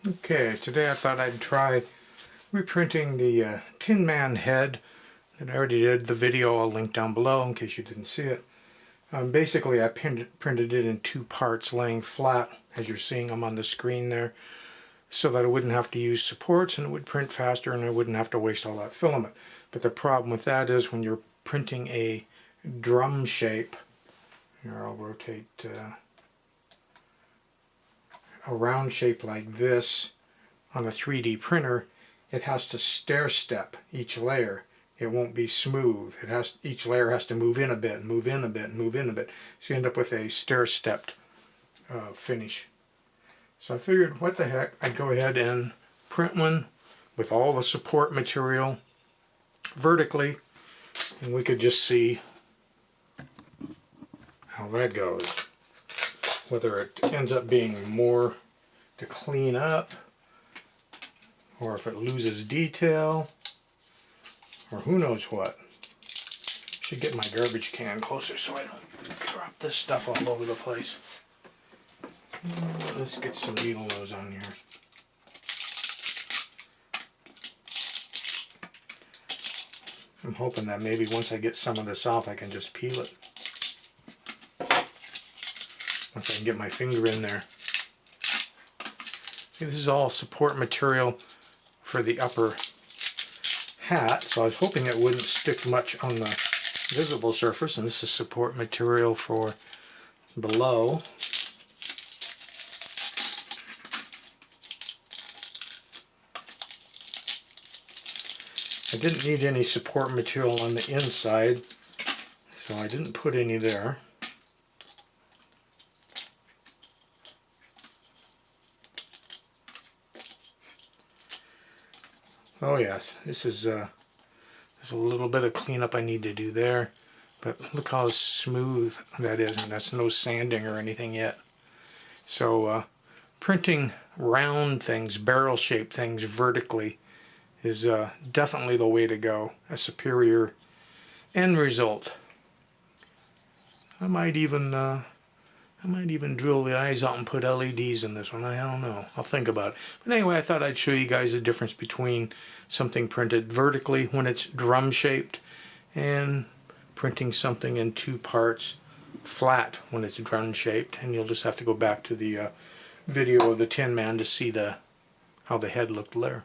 Okay, today I thought I'd try reprinting the Tin Man head. And I already did the video, I'll link down below in case you didn't see it. Basically I printed it in two parts laying flat, as you're seeing them on the screen there, so that I wouldn't have to use supports and it would print faster and I wouldn't have to waste all that filament. But the problem with that is when you're printing a drum shape, here I'll rotate a round shape like this on a 3D printer, it has to stair step each layer. It won't be smooth. Each layer has to move in a bit, move in a bit, move in a bit. So you end up with a stair stepped finish. So I figured, what the heck, I'd go ahead and print one with all the support material vertically, and we could just see how that goes. Whether it ends up being more to clean up, or if it loses detail, or who knows what. Should get my garbage can closer so I don't drop this stuff all over the place. Let's get some needle nose on here. I'm hoping that maybe once I get some of this off I can just peel it. Once I can get my finger in there. See, this is all support material for the upper hat, so I was hoping it wouldn't stick much on the visible surface, and this is support material for below. I didn't need any support material on the inside, so I didn't put any there. Oh yes, this is there's a little bit of cleanup I need to do there, but look how smooth that is, and that's no sanding or anything yet. So printing round things, barrel-shaped things vertically is definitely the way to go. A superior end result. I might even drill the eyes out and put LEDs in this one. I don't know. I'll think about it. But anyway, I thought I'd show you guys the difference between something printed vertically when it's drum shaped and printing something in two parts flat when it's drum shaped. And you'll just have to go back to the video of the Tin Man to see how the head looked there.